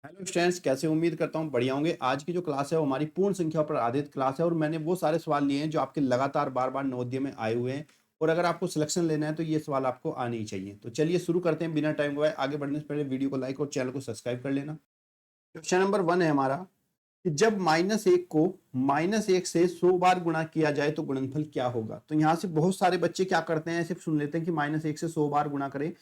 Hello students, कैसे उम्मीद करता हूँ बढ़िया होंगे। आज की जो क्लास है वो हमारी पूर्ण संख्या पर आधारित क्लास है और मैंने वो सारे सवाल लिए हैं जो आपके लगातार बार बार नवोदय में आए हुए हैं और अगर आपको सिलेक्शन लेना है तो ये सवाल आपको आने ही चाहिए। तो चलिए शुरू करते हैं बिना टाइम गवाए। आगे बढ़ने से पहले वीडियो को लाइक और चैनल को सब्सक्राइब कर लेना। क्वेश्चन नंबर 1 है हमारा कि जब -1 को -1 से 100 बार गुणा किया जाए तो गुणनफल क्या होगा। तो यहाँ से बहुत सारे बच्चे क्या करते हैं, सिर्फ सुन लेते हैं कि -1 से 100 बार गुणा करें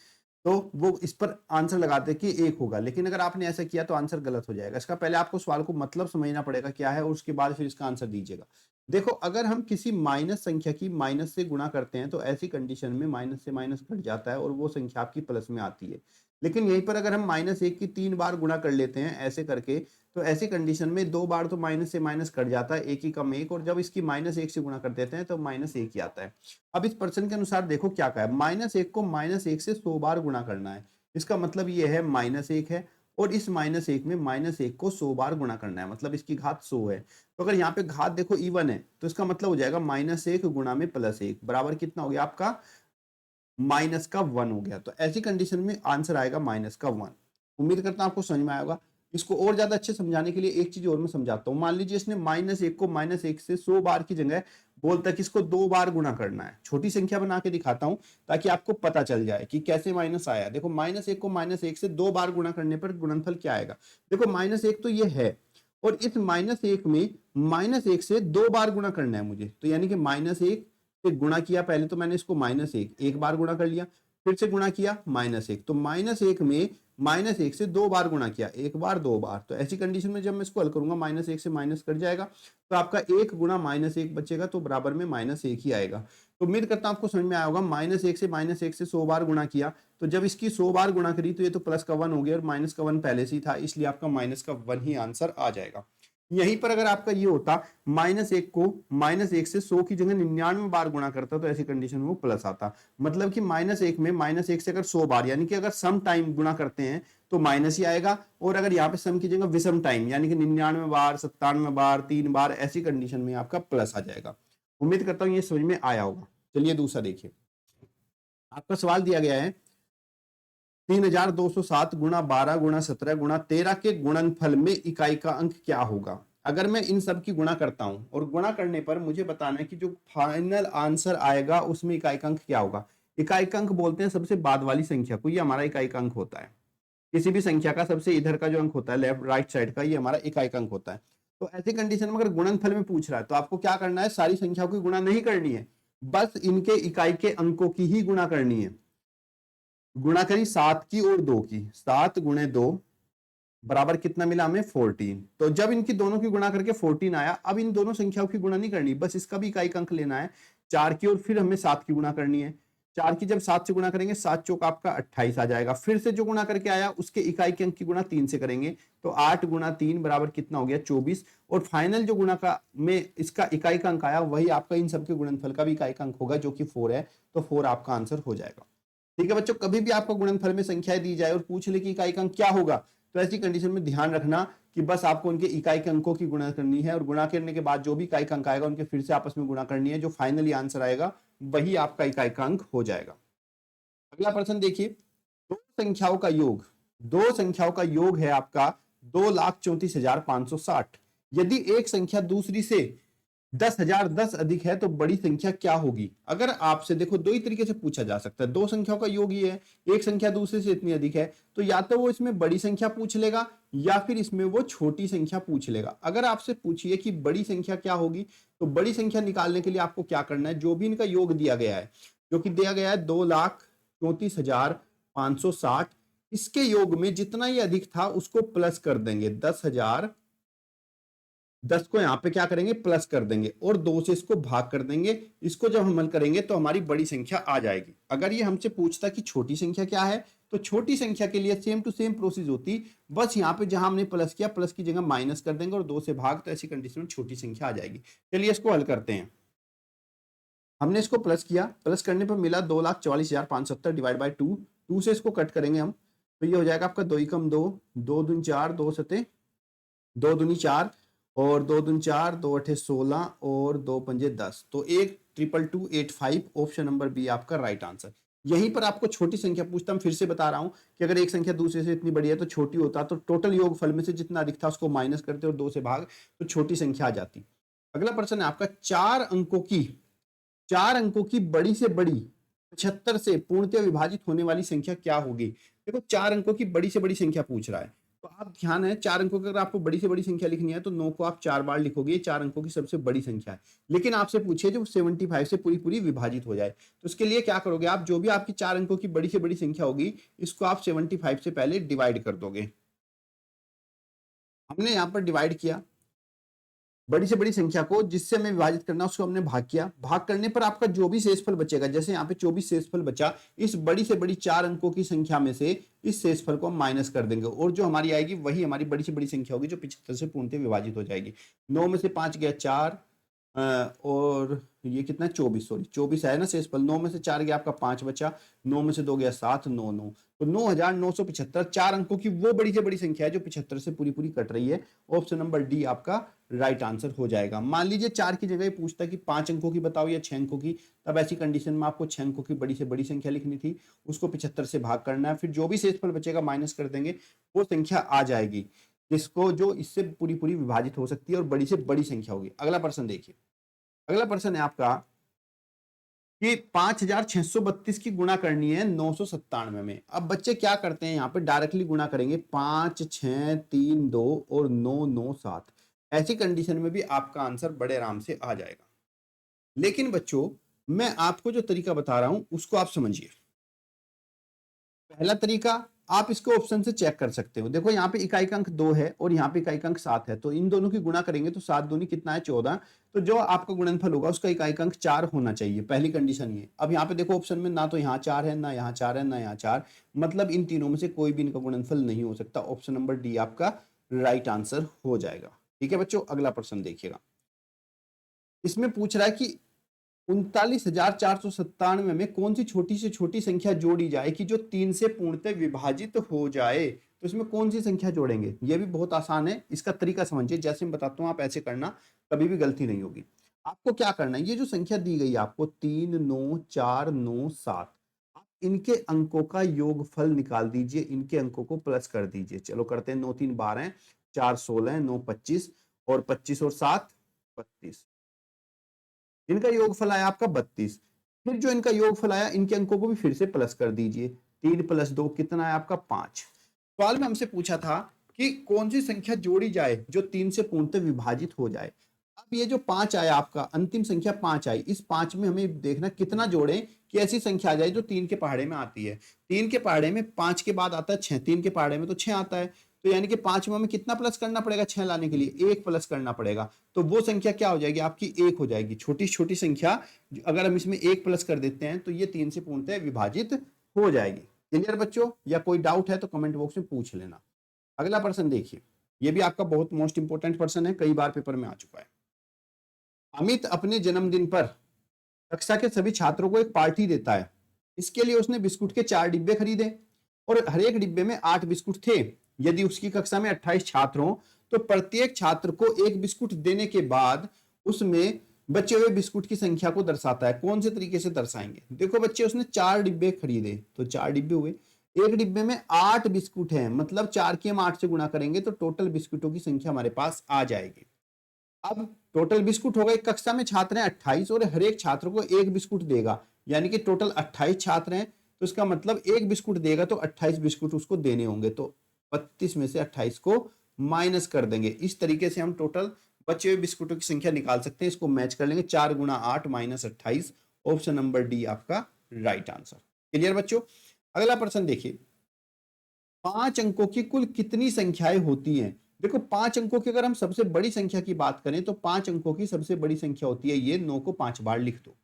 तो वो इस पर आंसर लगाते हैं कि 1 होगा। लेकिन अगर आपने ऐसा किया तो आंसर गलत हो जाएगा। इसका पहले आपको सवाल को मतलब समझना पड़ेगा क्या है और उसके बाद फिर इसका आंसर दीजिएगा। देखो, अगर हम किसी माइनस संख्या की माइनस से गुणा करते हैं तो ऐसी कंडीशन में माइनस से माइनस कट जाता है और वो संख्या आपकी प्लस में आती है। लेकिन यहीं पर अगर हम -1 की 3 बार गुणा कर लेते हैं ऐसे करके, तो ऐसी कंडीशन में 2 बार तो माइनस से माइनस कट जाता है, 1 ही कम 1, और जब इसकी -1 से गुणा कर देते हैं तो -1 ही आता है। अब इस प्रश्न के अनुसार देखो क्या कहा है, -1 को -1 से 100 बार गुणा करना है। इसका मतलब ये है -1 है और इस -1 में -1 को 100 बार गुणा करना है, मतलब इसकी घात 100 है। तो अगर यहाँ पे घात देखो इवन है तो इसका मतलब हो जाएगा -1 गुणा में +1 बराबर कितना हो गया आपका -1 हो गया। तो ऐसी कंडीशन में आंसर आएगा -1। उम्मीद करता हूं आपको समझ में आएगा। इसको और ज्यादा अच्छे समझाने के लिए एक चीज और मैं समझाता हूँ। मान लीजिए इसने -1 को -1 से 100 बार की जगह बोलता है कि इसको 2 बार गुणा करना है। छोटी संख्या बना के दिखाता हूं ताकि आपको पता चल जाए कि कैसे माइनस आया। देखो, -1 को -1 से 2 बार गुणा करने पर गुणनफल क्या आएगा। देखो, -1 तो ये है और इस -1 में -1 से 2 बार गुणा करना है मुझे। तो यानी कि -1 से गुणा किया, पहले तो मैंने इसको -1 एक बार गुणा कर लिया, फिर से गुणा किया -1, तो -1 में -1 से 2 बार गुणा किया, एक बार 2 बार। तो ऐसी कंडीशन में जब मैं इसको हल करूंगा -1 से माइनस कट जाएगा तो आपका 1 गुणा -1 बचेगा, तो बराबर में -1 ही आएगा। तो उम्मीद करता हूं आपको समझ में आया होगा। -1 से 100 बार गुणा किया तो जब इसकी 100 बार गुणा करी तो ये तो प्लस का 1 हो गया और माइनस का 1 पहले से ही था, इसलिए आपका -1 ही आंसर आ जाएगा। यहीं पर अगर आपका ये होता -1 को -1 से 100 की जगह 99 बार गुणा करता तो ऐसी कंडीशन में वो प्लस आता। मतलब कि -1 में -1 से अगर 100 बार, यानी कि अगर सम टाइम गुणा करते हैं तो माइनस ही आएगा, और अगर यहाँ पे सम की जगह विषम टाइम यानी कि 99 बार, 97 बार, 3 बार, ऐसी कंडीशन में आपका प्लस आ जाएगा। उम्मीद करता हूँ ये समझ में आया होगा। चलिए दूसरा देखिए। आपका सवाल दिया गया है 3207 गुणा 12 गुणा 17 गुणा 13 के गुणनफल में इकाई का अंक क्या होगा। अगर मैं इन सब की गुणा करता हूं और गुणा करने पर मुझे बताना है कि जो फाइनल आंसर आएगा उसमें इकाई का अंक क्या होगा। इकाई का अंक बोलते हैं सबसे बाद वाली संख्या को, ये हमारा इकाई का अंक होता है। किसी भी संख्या का सबसे इधर का जो अंक होता है, लेफ्ट राइट साइड का, ये हमारा इकाई का अंक होता है। तो ऐसी कंडीशन में अगर गुणनफल में पूछ रहा है तो आपको क्या करना है, सारी संख्याओं की गुणा नहीं करनी है, बस इनके इकाई के अंकों की ही गुणा करनी है। गुणा करी 7 की और 2 की, 7 गुणे 2 बराबर कितना मिला हमें 14। तो जब इनकी दोनों की गुणा करके 14 आया, अब इन दोनों संख्याओं की गुणा नहीं करनी, बस इसका भी इकाई अंक लेना है 4 की, और फिर हमें 7 की गुणा करनी है। 4 की जब 7 से गुणा करेंगे 7 चौक आपका 28 आ जाएगा, फिर से जो गुणा करके आया उसके इकाई के अंक की गुणा 3 से करेंगे तो 8 गुणा 3 बराबर कितना हो गया 24, और फाइनल जो गुणा का में इसका इकाई का अंक आया वही आपका इन सबके गुणनफल का भी इकाई का अंक होगा जो कि 4 है। तो 4 आपका आंसर हो जाएगा। ठीक है बच्चों, कभी भी आपको गुणनफल में संख्याएं दी जाए और पूछ ले कि इकाई का अंक क्या होगा तो ऐसी कंडीशन में ध्यान रखना कि बस आपको उनके इकाई के अंकों की गुणा करनी है, और गुणा करने के बाद जो भी इकाई का अंक आएगा उनके फिर से आपस में गुणा करनी है, जो फाइनली आंसर आएगा वही आपका इकाई का अंक हो जाएगा। अगला प्रश्न देखिए। दो संख्याओं का योग, दो संख्याओं का योग है आपका 2,34,560। यदि एक संख्या दूसरी से 10,010 अधिक है तो बड़ी संख्या क्या होगी। अगर आपसे देखो दो ही तरीके से पूछा जा सकता है, दो संख्याओं का योग ये है, एक संख्या दूसरे से इतनी अधिक है तो या तो वो इसमें बड़ी संख्या पूछ लेगा या फिर इसमें वो छोटी संख्या पूछ लेगा। अगर आपसे पूछिए कि बड़ी संख्या क्या होगी तो बड़ी संख्या निकालने के लिए आपको क्या करना है, जो भी इनका योग दिया गया है, जो कि दिया गया है 2,34,560, इसके योग में जितना ही अधिक था उसको प्लस कर देंगे, 10,000, 10 को यहां पे क्या करेंगे प्लस कर देंगे और 2 से इसको भाग कर देंगे। इसको जब हम हल करेंगे तो हमारी बड़ी संख्या आ जाएगी। अगर ये हमसे पूछता कि छोटी संख्या क्या है तो छोटी संख्या के लिए सेम टू सेम प्रोसेस होती, बस यहाँ पे जहां हमने प्लस किया प्लस की जगह माइनस कर देंगे और 2 से भाग, तो ऐसी कंडीशन में छोटी संख्या आ जाएगी। चलिए इसको हल करते हैं। हमने इसको प्लस किया, प्लस करने पर मिला 2,44,570 डिवाइड बाई 2, 2 से इसको कट करेंगे हम तो ये हो जाएगा आपका 2 एकम 2, 2 दूनी 4, 2 सते 2 दूनी 4, और 2 दूनी 4, 2 अठे 16 और 2 पंजे 10, तो 1,222,85 ऑप्शन नंबर बी आपका राइट आंसर। यहीं पर आपको छोटी संख्या पूछता, हम फिर से बता रहा हूं कि अगर एक संख्या दूसरे से इतनी बड़ी है तो छोटी होता, तो टोटल योगफल में से जितना अधिक था उसको माइनस करते और 2 से भाग, तो छोटी संख्या आ जाती। अगला प्रश्न है आपका, 4 अंकों की बड़ी से बड़ी 75 से पूर्णतः विभाजित होने वाली संख्या क्या होगी। देखो 4 अंकों की बड़ी से बड़ी संख्या पूछ रहा है, तो आप ध्यान है 4 अंकों की अगर आपको बड़ी से बड़ी संख्या लिखनी है तो 9 को आप 4 बार लिखोगे, 4 अंकों की सबसे बड़ी संख्या है। लेकिन आपसे पूछिए जो 75 से पूरी पूरी विभाजित हो जाए, तो उसके लिए क्या करोगे आप, जो भी आपकी 4 अंकों की बड़ी से बड़ी संख्या होगी इसको आप 75 से पहले डिवाइड कर दोगे। हमने यहाँ पर डिवाइड किया बड़ी से बड़ी संख्या को, जिससे हमें विभाजित करना उसको हमने भाग किया, भाग करने पर आपका जो भी शेषफल बचेगा, जैसे यहाँ पे 24 शेषफल बचा, इस बड़ी से बड़ी 4 अंकों की संख्या में से इस शेषफल को हम माइनस कर देंगे और जो हमारी आएगी वही हमारी बड़ी से बड़ी संख्या होगी जो 75 से पूर्णतः विभाजित हो जाएगी। 9 में से 5 गया 4, और ये कितना 24, सॉरी 24 है ना शेषफल, 9 में से 4 गया आपका 5 बचा, 9 में से 2 गया 7, 9 9, तो 9975 4 अंकों की वो बड़ी से बड़ी संख्या है जो 75 से पूरी पूरी कट रही है। ऑप्शन नंबर डी आपका राइट आंसर हो जाएगा। मान लीजिए 4 की जगह पूछता कि 5 अंकों की बताओ या 6 अंकों की, तब ऐसी कंडीशन में आपको 6 अंकों की बड़ी से बड़ी संख्या लिखनी थी, उसको 75 से भाग करना है, फिर जो भी शेषफल बचेगा माइनस कर देंगे, वो संख्या आ जाएगी जिसको जो इससे पूरी पूरी विभाजित हो सकती है और बड़ी से बड़ी संख्या होगी। अगला प्रश्न देखिए, अगला प्रश्न है आपका कि 5632 की गुणा करनी है 997 में। अब बच्चे क्या करते हैं, यहाँ पे डायरेक्टली गुणा करेंगे, 5 6 3 2 और 9 9 7। ऐसी कंडीशन में भी आपका आंसर बड़े आराम से आ जाएगा। लेकिन बच्चों मैं आपको जो तरीका बता रहा हूं उसको आप समझिए। पहला तरीका, आप इसको ऑप्शन से चेक कर सकते हो। देखो यहाँ पे इकाई का अंक 2 है और यहाँ पे इकाई का अंक 7 है, तो इन दोनों की गुणा करेंगे तो 7 दूनी कितना है 14, तो जो आपका गुणनफल होगा उसका इकाई का अंक 4 होना चाहिए। पहली कंडीशन ये। अब यहाँ पे देखो ऑप्शन में ना तो यहाँ 4 है, ना यहाँ 4 है, ना यहाँ 4, मतलब इन तीनों में से कोई भी इनका गुणनफल नहीं हो सकता। ऑप्शन नंबर डी आपका राइट आंसर हो जाएगा। ठीक है बच्चों, अगला प्रश्न देखिएगा। इसमें पूछ रहा है कि 39,497 में कौन सी छोटी से छोटी संख्या जोड़ी जाए कि जो 3 से पूर्णतः विभाजित हो जाए। तो इसमें कौन सी संख्या जोड़ेंगे, ये भी बहुत आसान है, इसका तरीका समझिए। जैसे मैं बताता हूं आप ऐसे करना, कभी भी गलती नहीं होगी। आपको क्या करना है, ये जो संख्या दी गई है आपको 3 9 4 9 7, आप इनके अंकों का योगफल निकाल दीजिए, इनके अंकों को प्लस कर दीजिए। चलो करते हैं, 9 3 12, 4 16, 9 25, और 25 और 7 32, इनका योगफल आया आपका 32। फिर जो इनका योगफल आया इनके अंकों को भी फिर से प्लस कर दीजिए, 3 + 2 कितना है आपका 5। सवाल में हमसे पूछा था कि कौन सी संख्या जोड़ी जाए जो 3 से पूर्णतः विभाजित हो जाए। अब ये जो 5 आया आपका, अंतिम संख्या 5 आई, इस 5 में हमें देखना कितना जोड़े कि ऐसी संख्या आ जाए जो 3 के पहाड़े में आती है। 3 के पहाड़े में 5 के बाद आता है 6, 3 के पहाड़े में तो 6 आता है, तो यानी कि 5 में हमें कितना प्लस करना पड़ेगा 6 लाने के लिए, 1 प्लस करना पड़ेगा। तो वो संख्या क्या हो जाएगी आपकी 1 हो जाएगी। छोटी छोटी संख्या अगर हम इसमें 1 प्लस कर देते हैं तो ये 3 से पूर्णतः विभाजित हो जाएगी। क्लियर बच्चों, या कोई डाउट है तो कमेंट बॉक्स में पूछ लेना। अगला प्रश्न देखिए, ये भी आपका बहुत मोस्ट इंपोर्टेंट प्रश्न है, कई बार पेपर में आ चुका है। अमित अपने जन्मदिन पर कक्षा के सभी छात्रों को एक पार्टी देता है। इसके लिए उसने बिस्कुट के 4 डिब्बे खरीदे और हर एक डिब्बे में 8 बिस्कुट थे। यदि उसकी कक्षा में 28 छात्र हों तो प्रत्येक छात्र को एक बिस्कुट देने के बाद उसमें बचे हुए बिस्कुट की संख्या को दर्शाता है। कौन से तरीके से दर्शाएंगे। देखो बच्चे, उसने 4 डिब्बे खरीदे तो 4 डिब्बे हुए, एक डिब्बे में 8 बिस्कुट हैं, मतलब 4 की हम 8 से गुणा करेंगे तो टोटल बिस्कुटों की संख्या हमारे पास आ जाएगी। अब टोटल बिस्कुट होगा, एक कक्षा में छात्र हैं 28 और हर एक छात्र को एक बिस्कुट देगा, यानी कि टोटल 28 छात्र हैं, तो इसका मतलब एक बिस्कुट देगा तो 28 बिस्कुट उसको देने होंगे, तो 32 में से 28 को माइनस कर देंगे। इस तरीके से हम टोटल बचे हुए बिस्कुटों की संख्या निकाल सकते हैं। इसको मैच कर लेंगे, 4 × 8 - 28। ऑप्शन नंबर डी आपका राइट आंसर। क्लियर बच्चों, अगला प्रश्न देखिए, 5 अंकों की कुल कितनी संख्याएं होती हैं। देखो 5 अंकों की अगर हम सबसे बड़ी संख्या की बात करें तो 5 अंकों की सबसे बड़ी संख्या होती है ये, 9 को 5 बार लिख दो।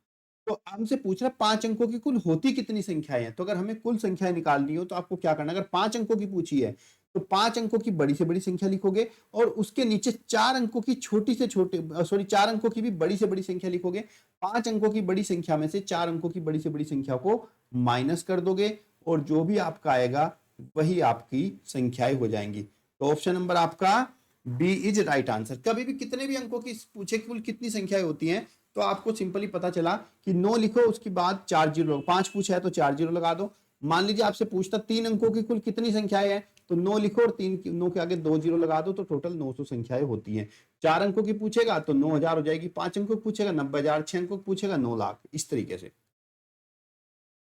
तो हमसे पूछ रहा 5 अंकों की कुल होती कितनी संख्याएं हैं, तो अगर हमें कुल संख्याएं निकालनी हो तो आपको क्या करना है, अगर 5 अंकों की पूछी है तो 5 अंकों की बड़ी से बड़ी संख्या लिखोगे और उसके नीचे 4 अंकों की छोटी से छोटे, सॉरी 4 अंकों की भी बड़ी से बड़ी संख्या लिखोगे। 5 अंकों की बड़ी संख्या में से 4 अंकों की बड़ी से बड़ी संख्या को माइनस कर दोगे और जो भी आपका आएगा वही आपकी संख्याएं हो जाएंगी। तो ऑप्शन नंबर आपका बी इज राइट आंसर। कभी भी कितने भी अंकों की पूछे कुल कितनी संख्याएं होती हैं तो आपको सिंपली पता चला कि 9 लिखो, उसके बाद 4 जीरो, 5 पूछा है तो 4 जीरो लगा दो। मान लीजिए आपसे पूछता 3 अंकों की कुल कितनी संख्याएं हैं, तो 9 लिखो और 9 के आगे 2 जीरो लगा दो, तो टोटल 900 संख्याएं होती हैं। 4 अंकों की पूछेगा तो 9000 हो जाएगी, 5 अंकों की पूछेगा 90,000, 6 अंकों की पूछेगा 9 लाख, इस तरीके से।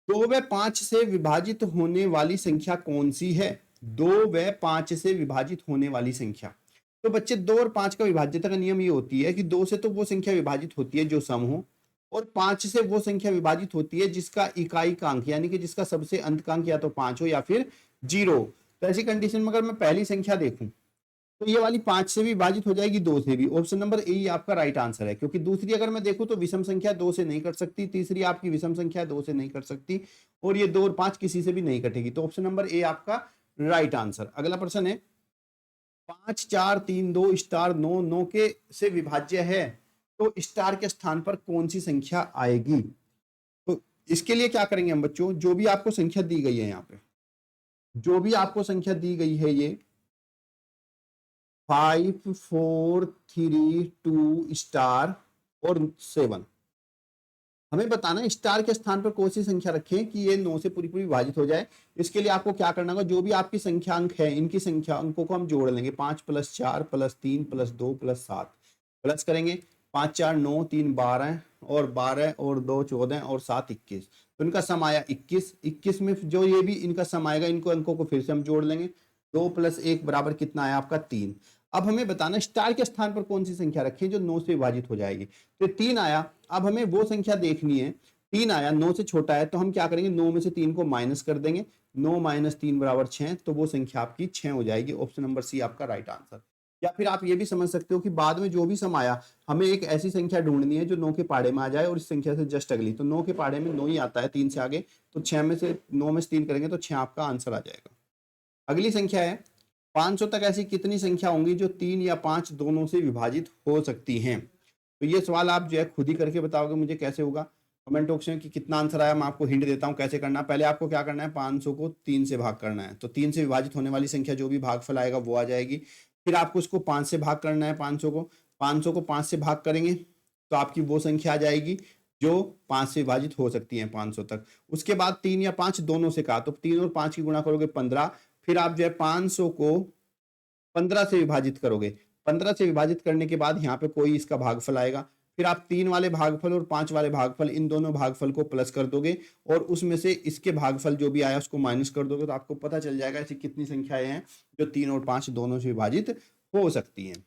2 व 5 से विभाजित होने वाली संख्या कौन सी है? 2 व 5 से विभाजित होने वाली संख्या। तो बच्चे 2 और 5 का विभाज्यता का नियम ये होती है कि 2 से तो वो संख्या विभाजित होती है जो सम हो, और 5 से वो संख्या विभाजित होती है जिसका इकाई का अंक यानी कि जिसका सबसे अंत का अंक या तो 5 हो या फिर 0। तो ऐसी कंडीशन में अगर मैं पहली संख्या देखूं तो ये वाली 5 से भी विभाजित हो जाएगी, 2 से भी। ऑप्शन नंबर ए आपका राइट आंसर है, क्योंकि दूसरी अगर मैं देखूं तो विषम संख्या 2 से नहीं कट सकती, तीसरी आपकी विषम संख्या 2 से नहीं कट सकती, और ये 2 और 5 किसी से भी नहीं कटेगी। तो ऑप्शन नंबर ए आपका राइट आंसर। अगला प्रश्न है 5 4 3 2 स्टार 9 9 के से विभाज्य है, तो स्टार के स्थान पर कौन सी संख्या आएगी? तो इसके लिए क्या करेंगे हम बच्चों, जो भी आपको संख्या दी गई है, यहाँ पे जो भी आपको संख्या दी गई है, ये 5 4 3 2 स्टार और 7, हमें बताना है स्टार के स्थान पर कौन सी संख्या रखें कि ये 9 से पूरी पूरी विभाजित हो जाए। इसके लिए आपको क्या करना होगा, जो भी आपकी संख्या अंक है इनकी संख्या अंकों को हम जोड़ लेंगे। 5 + 4 + 3 + 2 + 7 प्लस करेंगे। 5 4 9 3 12 और 12 और 2 14 और 7 21, तो इनका सम आया 21। 21 में जो ये भी इनका सम आएगा, इनको अंकों को फिर से हम जोड़ लेंगे। 2 + 1 बराबर कितना आया आपका 3। अब हमें बताना स्टार के स्थान पर कौन सी संख्या रखें जो 9 से विभाजित हो जाएगी। तो 3 आया, अब हमें वो संख्या देखनी है। 3 आया, 9 से छोटा है, तो हम क्या करेंगे, 9 में से 3 को माइनस कर देंगे। 9 - 3 = 6, तो वो संख्या आपकी 6 हो जाएगी। ऑप्शन नंबर सी आपका राइट आंसर। या फिर आप ये भी समझ सकते हो कि बाद में जो भी सम आया, हमें एक ऐसी संख्या ढूंढनी है जो 9 के पाड़े में आ जाए और इस संख्या से जस्ट अगली। तो 9 के पाड़े में 9 ही आता है 3 से आगे, तो 6 में से 9 में से 3 करेंगे तो 6 आपका आंसर आ जाएगा। अगली संख्या है 500 तक ऐसी कितनी संख्या होंगी जो 3 या 5 दोनों से विभाजित हो सकती हैं? तो ये सवाल आप जो है खुद ही करके बताओगे मुझे कैसे होगा। कमेंट ऑप्शन में कि कितना आंसर आया, मैं आपको हिंट देता हूँ कैसे करना। पहले आपको क्या करना है, 500 को 3 से भाग करना है, तो 3 से विभाजित होने वाली संख्या जो भी भागफल आएगा वो आ जाएगी। फिर आपको उसको 5 से भाग करना है। 500 को 5 से भाग करेंगे तो आपकी वो संख्या आ जाएगी जो 5 से विभाजित हो सकती है 500 तक। उसके बाद 3 या 5 दोनों से कहा, तो 3 और 5 की गुणा करोगे 15। फिर आप जो है 500 को 15 से विभाजित करोगे। 15 से विभाजित करने के बाद यहाँ पे कोई इसका भागफल आएगा। फिर आप 3 वाले भागफल और 5 वाले भागफल, इन दोनों भागफल को प्लस कर दोगे और उसमें से इसके भागफल जो भी आया उसको माइनस कर दोगे, तो आपको पता चल जाएगा ऐसी कितनी संख्याएं हैं जो 3 और 5 दोनों से विभाजित हो सकती हैं।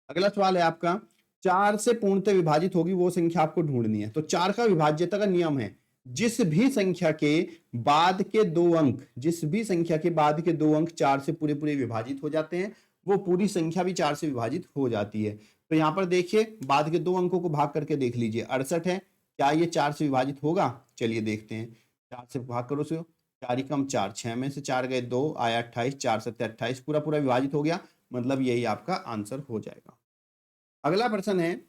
अगला सवाल है आपका 4 से पूर्णतः विभाजित होगी वो संख्या आपको ढूंढनी है। तो 4 का विभाज्यता का नियम है, जिस भी संख्या के बाद के 2 अंक, जिस भी संख्या के बाद के 2 अंक 4 से पूरे पूरे विभाजित हो जाते हैं, वो पूरी संख्या भी 4 से विभाजित हो जाती है। तो यहां पर देखिए बाद के 2 अंकों को भाग करके देख लीजिए। 68 है, क्या ये 4 से विभाजित होगा? चलिए देखते हैं। 4 से भाग करो, 4 ही कम 4, 6 में से 4 गए 2, आया 28, 4 7 28, पूरा पूरा विभाजित हो गया, मतलब यही आपका आंसर हो जाएगा। अगला प्रश्न है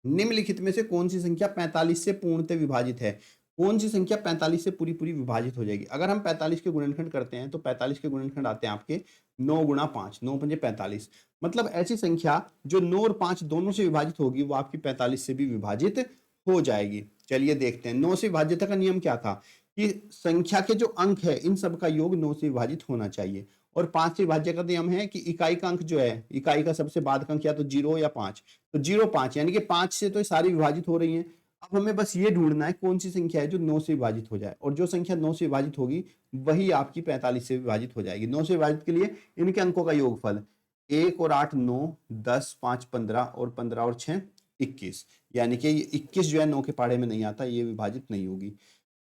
निम्नलिखित में से कौन सी संख्या 45 से पूर्णतः विभाजित है? कौन सी संख्या 45 से पूरी पूरी विभाजित हो जाएगी? अगर हम 45 के गुणनखंड करते हैं तो 45 के गुणनखंड आते हैं आपके 9 × 5, 9 × 5 = 45। मतलब ऐसी संख्या जो 9 और 5 दोनों से विभाजित होगी वो आपकी 45 से भी विभाजित हो जाएगी। चलिए देखते हैं। 9 से विभाज्यता का नियम क्या था कि संख्या के जो अंक है इन सब का योग 9 से विभाजित होना चाहिए। और 5 से विभाज्य का नियम है कि इकाई का अंक जो है, इकाई का सबसे बाद का अंक या तो 0 या 5, तो 0 5 यानी कि 5 से तो सारी विभाजित हो रही हैं। अब हमें बस ये ढूंढना है कौन सी संख्या है जो 9 से विभाजित हो जाए, और जो संख्या 9 से विभाजित होगी वही आपकी 45 से विभाजित हो जाएगी। 9 से विभाजित के लिए इनके अंकों का योगफल 1 और 8 9, 10 5 15 और 15 और 6 21, यानी कि 21 जो है 9 के पाड़े में नहीं आता, ये विभाजित नहीं होगी।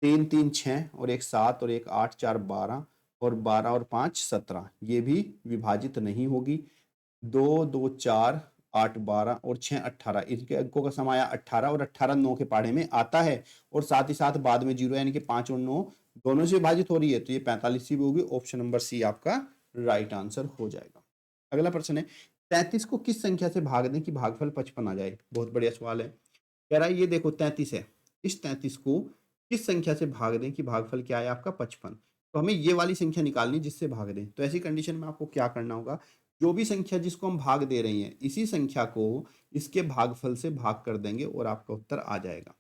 3 3 6 और 1 7 और 1 8 4 12 और 12 और 5 17, ये भी विभाजित नहीं होगी। 2 2 4 8 12 और 6 18, इनके अंकों का सम आया 18, और 18 9 के पाड़े में आता है, और साथ ही साथ बाद में 0 यानी कि 5 और 9 दोनों से विभाजित हो रही है, तो ये 45 से भी होगी। ऑप्शन नंबर सी आपका राइट आंसर हो जाएगा। अगला प्रश्न है 33 को किस संख्या से भाग दें कि भागफल 55 आ जाए? बहुत बढ़िया सवाल है। कह रहा है ये देखो 33 है, इस 33 को किस संख्या से भाग दें कि भागफल क्या है आपका 55? तो हमें ये वाली संख्या निकालनी जिससे भाग दें। तो ऐसी कंडीशन में आपको क्या करना होगा, जो भी संख्या जिसको हम भाग दे रहे हैं, इसी संख्या को इसके भागफल से भाग कर देंगे और आपका उत्तर आ जाएगा।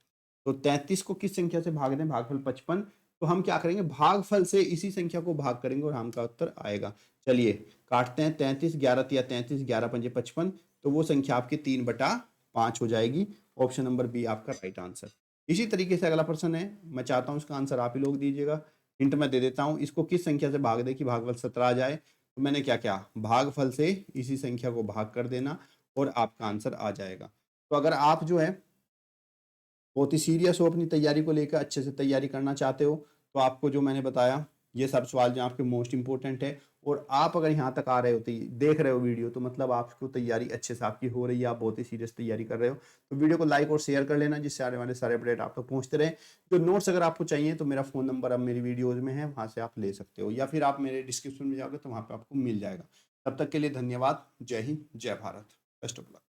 तो 33 को किस संख्या से भाग दें, भागफल 55, तो हम क्या करेंगे, भागफल से इसी संख्या को भाग करेंगे और हमका उत्तर आएगा। चलिए काटते हैं, 33 11 तिया 33, 11 पंजे 55, तो वो संख्या आपकी 3/5 हो जाएगी। ऑप्शन नंबर बी आपका राइट आंसर। इसी तरीके से अगला प्रश्न है, मैं चाहता हूं इसका आंसर आप ही लोग दीजिएगा। हिंट मैं दे देता हूं, इसको किस संख्या से भाग दे कि भागफल 17 आ जाए। तो मैंने क्या किया, भागफल से इसी संख्या को भाग कर देना और आपका आंसर आ जाएगा। तो अगर आप जो है बहुत ही सीरियस हो, अपनी तैयारी को लेकर अच्छे से तैयारी करना चाहते हो, तो आपको जो मैंने बताया ये सब सवाल जो आपके मोस्ट इंपॉर्टेंट है, और आप अगर यहाँ तक आ रहे हो, देख रहे हो वीडियो, तो मतलब आपको तैयारी अच्छे से आपकी हो रही है, आप बहुत ही सीरियस तैयारी कर रहे हो। तो वीडियो को लाइक और शेयर कर लेना, जिससे आने वाले सारे अपडेट आप तक पहुंचते रहे। जो नोट्स अगर आपको चाहिए तो मेरा फ़ोन नंबर अब मेरी वीडियोज़ में है, वहाँ से आप ले सकते हो, या फिर आप मेरे डिस्क्रिप्शन में जाओगे तो वहाँ पर आपको मिल जाएगा। तब तक के लिए धन्यवाद। जय हिंद, जय भारत, बेस्ट ऑफ लक।